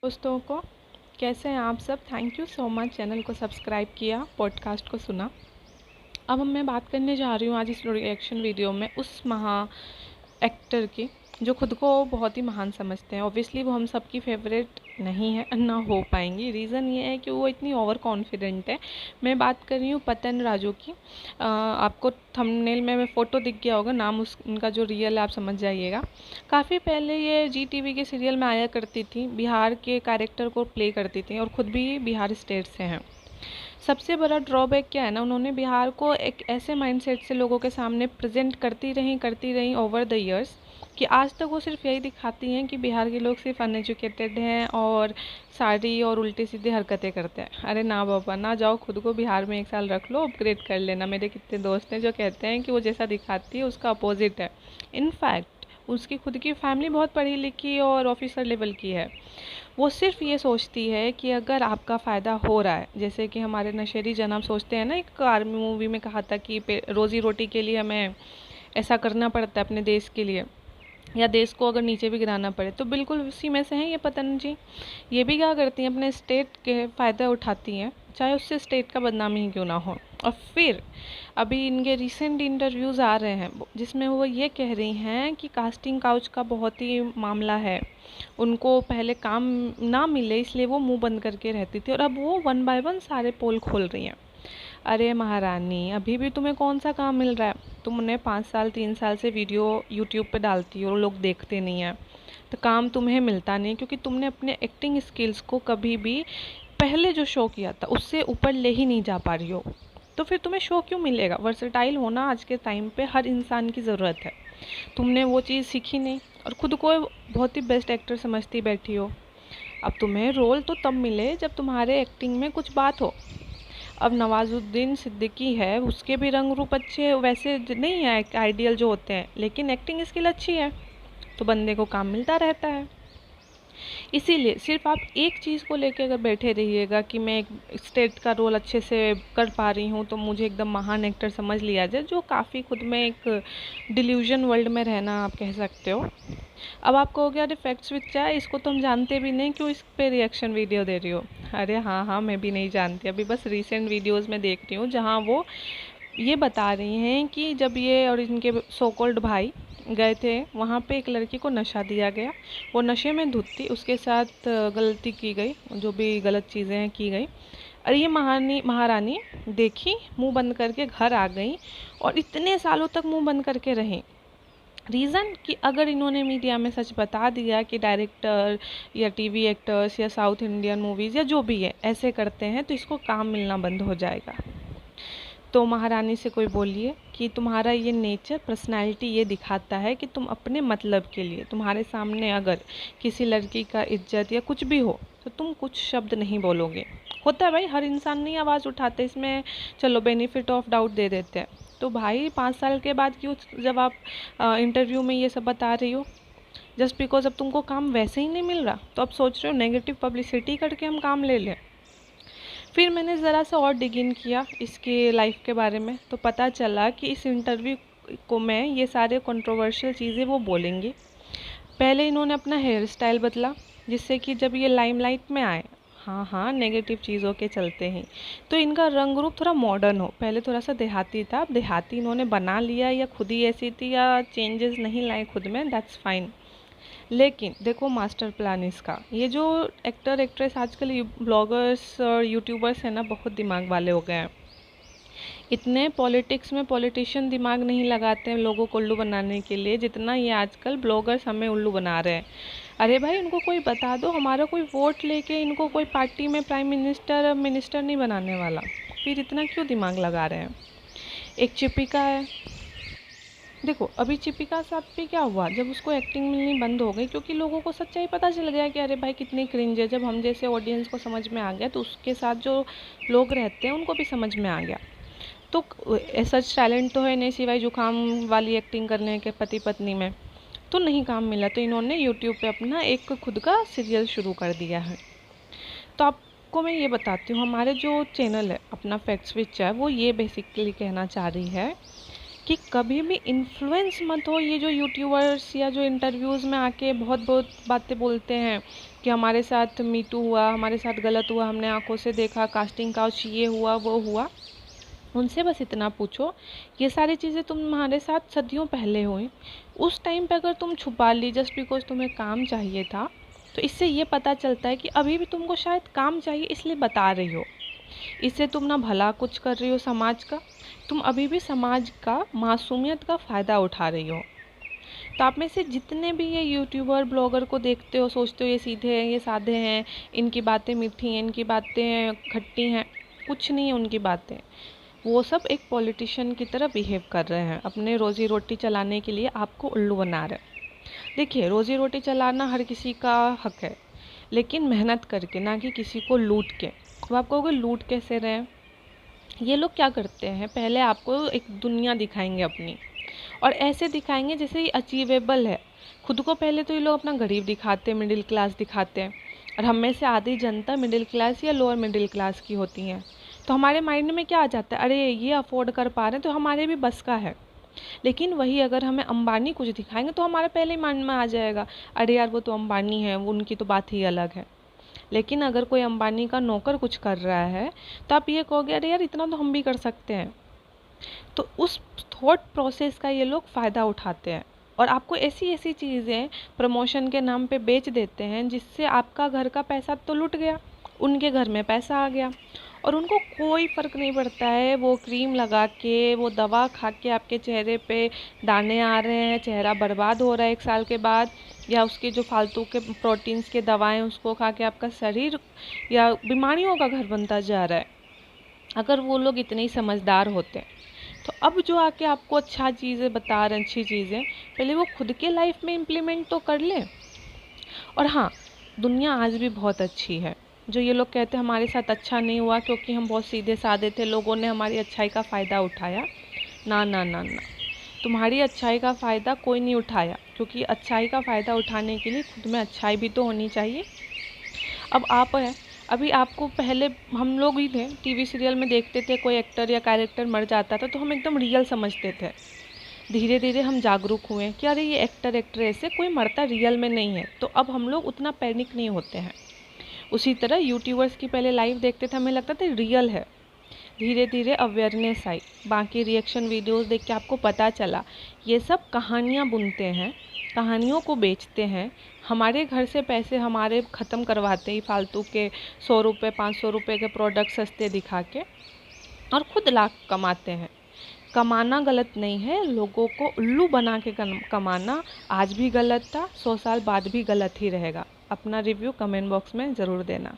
दोस्तों को कैसे हैं आप सब। Thank you so much channel को सब्सक्राइब किया, पॉडकास्ट को सुना। अब मैं बात करने जा रही हूँ आज इस रिएक्शन वीडियो में उस एक्टर की जो खुद को बहुत ही महान समझते हैं। ऑब्वियसली वो हम सबकी फेवरेट नहीं है, ना हो पाएंगी। रीज़न ये है कि वो इतनी ओवर कॉन्फिडेंट है। मैं बात कर रही हूँ पतन राजू की। आपको थंबनेल में फ़ोटो दिख गया होगा, नाम उनका जो रियल है आप समझ जाइएगा। काफ़ी पहले ये जी टीवी के सीरियल में आया करती थी, बिहार के कैरेक्टर को प्ले करती थी और ख़ुद भी बिहार स्टेट से हैं। सबसे बड़ा ड्रॉबैक क्या है ना, उन्होंने बिहार को एक ऐसे माइंडसेट से लोगों के सामने प्रेजेंट करती रही ओवर द इयर्स कि आज तक वो सिर्फ यही दिखाती हैं कि बिहार के लोग सिर्फ अनएजुकेटेड हैं और सारी और उल्टी सीधी हरकतें करते हैं। अरे ना बाबा ना, जाओ खुद को बिहार में 1 साल रख लो, अपग्रेड कर लेना। मेरे कितने दोस्त हैं जो कहते हैं कि वो जैसा दिखाती है उसका अपोजिट है। इनफैक्ट उसकी खुद की फैमिली बहुत पढ़ी लिखी और ऑफिसर लेवल की है। वो सिर्फ ये सोचती है कि अगर आपका फ़ायदा हो रहा है, जैसे कि हमारे नशेरी जनाब सोचते हैं ना, एक आर्मी मूवी में कहा था कि रोज़ी रोटी के लिए हमें ऐसा करना पड़ता है अपने देश के लिए, या देश को अगर नीचे भी गिराना पड़े, तो बिल्कुल उसी में से हैं ये पतन जी। ये भी क्या करती हैं, अपने स्टेट के फ़ायदा उठाती हैं, चाहे उससे स्टेट का बदनामी ही क्यों ना हो। और फिर अभी इनके रिसेंट इंटरव्यूज़ आ रहे हैं जिसमें वो ये कह रही हैं कि कास्टिंग काउच का बहुत ही मामला है। उनको पहले काम ना मिले इसलिए वो मुंह बंद करके रहती थी और अब वो 1 बाय 1 सारे पोल खोल रही हैं। अरे महारानी, अभी भी तुम्हें कौन सा काम मिल रहा है? तुमने 5 साल 3 साल से वीडियो यूट्यूब पे डालती हो और लोग देखते नहीं हैं, तो काम तुम्हें मिलता नहीं क्योंकि तुमने अपने एक्टिंग स्किल्स को कभी भी पहले जो शो किया था उससे ऊपर ले ही नहीं जा पा रही हो। तो फिर तुम्हें शो क्यों मिलेगा? वर्सेटाइल होना आज के टाइम पे हर इंसान की ज़रूरत है। तुमने वो चीज़ सीखी नहीं और खुद को बहुत ही बेस्ट एक्टर समझती बैठी हो। अब तुम्हें रोल तो तब मिले जब तुम्हारे एक्टिंग में कुछ बात हो। अब नवाजुद्दीन सिद्दीकी है, उसके भी रंग रूप अच्छे वैसे नहीं है आइडियल जो होते हैं, लेकिन एक्टिंग स्किल अच्छी है तो बंदे को काम मिलता रहता है। इसीलिए सिर्फ आप एक चीज़ को लेकर अगर बैठे रहिएगा कि मैं एक स्टेट का रोल अच्छे से कर पा रही हूँ तो मुझे एकदम महान एक्टर समझ लिया जाए, जो काफ़ी खुद में एक डिल्यूजन वर्ल्ड में रहना आप कह सकते हो। अब आप कहोगे अरे फैक्ट्स विद चाय, इसको तो हम जानते भी नहीं, क्यों इस पे रिएक्शन वीडियो दे रही हो? अरे हाँ, मैं भी नहीं जानती, अभी बस रिसेंट वीडियोज़ में देख रही हूँ जहाँ वो ये बता रही हैं कि जब ये और इनके सो कॉल्ड भाई गए थे वहाँ पे एक लड़की को नशा दिया गया, वो नशे में धुत थी, उसके साथ गलती की गई, जो भी गलत चीज़ें हैं की गई। अरे ये महारानी देखी, मुंह बंद करके घर आ गई और इतने सालों तक मुंह बंद करके रही। रीज़न कि अगर इन्होंने मीडिया में सच बता दिया कि डायरेक्टर या टीवी एक्टर्स या साउथ इंडियन मूवीज़ या जो भी है ऐसे करते हैं तो इसको काम मिलना बंद हो जाएगा। तो महारानी से कोई बोलिए कि तुम्हारा ये नेचर, पर्सनैलिटी ये दिखाता है कि तुम अपने मतलब के लिए, तुम्हारे सामने अगर किसी लड़की का इज्जत या कुछ भी हो तो तुम कुछ शब्द नहीं बोलोगे। होता है भाई, हर इंसान नहीं आवाज़ उठाते, इसमें चलो बेनिफिट ऑफ डाउट दे देते हैं। तो भाई 5 साल के बाद क्यों, जब आप इंटरव्यू में ये सब बता रही हो, जस्ट बिकॉज अब तुमको काम वैसे ही नहीं मिल रहा तो अब सोच रहे हो नेगेटिव पब्लिसिटी करके हम काम ले लें। फिर मैंने ज़रा सा और डिग इन किया इसकी लाइफ के बारे में तो पता चला कि इस इंटरव्यू को मैं ये सारे कंट्रोवर्शियल चीज़ें वो बोलेंगी। पहले इन्होंने अपना हेयर स्टाइल बदला जिससे कि जब ये लाइमलाइट में आए, हाँ नेगेटिव चीज़ों के चलते ही, तो इनका रंग रूप थोड़ा मॉडर्न हो। पहले थोड़ा सा देहाती था, अब देहाती इन्होंने बना लिया या खुद ही ऐसी थी या चेंजेस नहीं लाए खुद में, दैट्स फाइन। लेकिन देखो मास्टर प्लान इसका, ये जो एक्टर एक्ट्रेस आजकल ब्लॉगर्स और यूट्यूबर्स हैं ना, बहुत दिमाग वाले हो गए हैं। इतने पॉलिटिक्स में पॉलिटिशियन दिमाग नहीं लगाते हैं लोगों को उल्लू बनाने के लिए जितना ये आजकल ब्लॉगर्स हमें उल्लू बना रहे हैं। अरे भाई उनको कोई बता दो, हमारा कोई वोट लेके इनको कोई पार्टी में प्राइम मिनिस्टर मिनिस्टर नहीं बनाने वाला, फिर इतना क्यों दिमाग लगा रहे हैं। एक चिपिका है, देखो अभी चिपिका साथ पे क्या हुआ, जब उसको एक्टिंग मिलनी बंद हो गई क्योंकि लोगों को सच्चाई पता चल गया कि अरे भाई कितनी क्रिंज है। जब हम जैसे ऑडियंस को समझ में आ गया तो उसके साथ जो लोग रहते हैं उनको भी समझ में आ गया। तो ऐसा टैलेंट तो है नहीं सिवाय जुकाम वाली एक्टिंग करने के पति पत्नी में, तो नहीं काम मिला तो इन्होंने यूट्यूब पे अपना एक खुद का सीरियल शुरू कर दिया है। तो आपको मैं ये बताती हूँ, हमारे जो चैनल है अपना फैक्ट्स विद चाय, वो ये बेसिकली कहना चाह रही है कि कभी भी इन्फ्लुएंस मत हो। ये जो यूट्यूबर्स या जो इंटरव्यूज़ में आके बहुत बातें बोलते हैं कि हमारे साथ मीटू हुआ, हमारे साथ गलत हुआ, हमने आंखों से देखा, कास्टिंग काउच ये हुआ वो हुआ। उनसे बस इतना पूछो, ये सारी चीज़ें तुम्हारे साथ सदियों पहले हुई, उस टाइम पे अगर तुम छुपा ली जस्ट बिकॉज तुम्हें काम चाहिए था, तो इससे ये पता चलता है कि अभी भी तुमको शायद काम चाहिए इसलिए बता रही हो। इससे तुम ना भला कुछ कर रही हो समाज का, तुम अभी भी समाज का मासूमियत का फ़ायदा उठा रही हो। तो आप में से जितने भी ये यूट्यूबर ब्लॉगर को देखते हो, सोचते हो ये सीधे हैं, ये साधे हैं, इनकी बातें मीठी हैं, इनकी बातें खट्टी हैं, कुछ नहीं है उनकी बातें। वो सब एक पॉलिटिशियन की तरह बिहेव कर रहे हैं, अपने रोज़ी रोटी चलाने के लिए आपको उल्लू बना रहे हैं। देखिए, रोज़ी रोटी चलाना हर किसी का हक है, लेकिन मेहनत करके, ना कि किसी को लूट के। तो आप कहोगे लूट कैसे रहे हैं? ये लोग क्या करते हैं, पहले आपको एक दुनिया दिखाएंगे अपनी, और ऐसे दिखाएंगे जैसे ये अचीवेबल है। खुद को पहले तो ये लोग अपना गरीब दिखाते हैं, मिडिल क्लास दिखाते हैं, और हम में से आधी जनता मिडिल क्लास या लोअर मिडिल क्लास की होती हैं। तो हमारे माइंड में क्या आ जाता है, अरे ये अफोर्ड कर पा रहे हैं तो हमारे भी बस का है। लेकिन वही अगर हमें अंबानी कुछ दिखाएंगे तो हमारे पहले ही मन में आ जाएगा, अरे यार वो तो अंबानी है, वो उनकी तो बात ही अलग है। लेकिन अगर कोई अंबानी का नौकर कुछ कर रहा है तो आप ये कहोगे, अरे यार इतना तो हम भी कर सकते हैं। तो उस थॉट प्रोसेस का ये लोग फ़ायदा उठाते हैं, और आपको ऐसी ऐसी चीज़ें प्रमोशन के नाम पे बेच देते हैं जिससे आपका घर का पैसा तो लुट गया, उनके घर में पैसा आ गया, और उनको कोई फ़र्क नहीं पड़ता है। वो क्रीम लगा के, वो दवा खा के आपके चेहरे पे दाने आ रहे हैं, चेहरा बर्बाद हो रहा है 1 साल के बाद, या उसके जो फालतू के प्रोटीन्स के दवाएं उसको खा के आपका शरीर या बीमारियों का घर बनता जा रहा है। अगर वो लोग इतने ही समझदार होते तो अब जो आके आपको अच्छा चीज़ें बता रहे हैं, अच्छी चीज़ें, पहले वो खुद के लाइफ में इम्प्लीमेंट तो कर लें। और हाँ, दुनिया आज भी बहुत अच्छी है। जो ये लोग कहते हैं हमारे साथ अच्छा नहीं हुआ क्योंकि हम बहुत सीधे साधे थे, लोगों ने हमारी अच्छाई का फ़ायदा उठाया, ना ना ना ना, तुम्हारी अच्छाई का फ़ायदा कोई नहीं उठाया, क्योंकि अच्छाई का फ़ायदा उठाने के लिए खुद में अच्छाई भी तो होनी चाहिए। अब आप हैं, अभी आपको पहले हम लोग ही थे, टीवी सीरियल में देखते थे कोई एक्टर या कैरेक्टर मर जाता था तो हम एकदम रियल समझते थे। धीरे धीरे हम जागरूक हुए कि अरे ये एक्टर एक्ट्रेस है, कोई मरता रियल में नहीं है, तो अब हम लोग उतना पैनिक नहीं होते हैं। उसी तरह यूट्यूबर्स की पहले लाइव देखते थे, हमें लगता था रियल है। धीरे धीरे अवेयरनेस आई, बाकी रिएक्शन वीडियोस देख के आपको पता चला ये सब कहानियाँ बुनते हैं, कहानियों को बेचते हैं, हमारे घर से पैसे हमारे ख़त्म करवाते ही फालतू के 100 रुपये 500 रुपये के प्रोडक्ट सस्ते दिखा के, और खुद लाख कमाते हैं। कमाना गलत नहीं है, लोगों को उल्लू बना के कमाना आज भी गलत था, 100 साल बाद भी गलत ही रहेगा। अपना रिव्यू कमेंट बॉक्स में ज़रूर देना।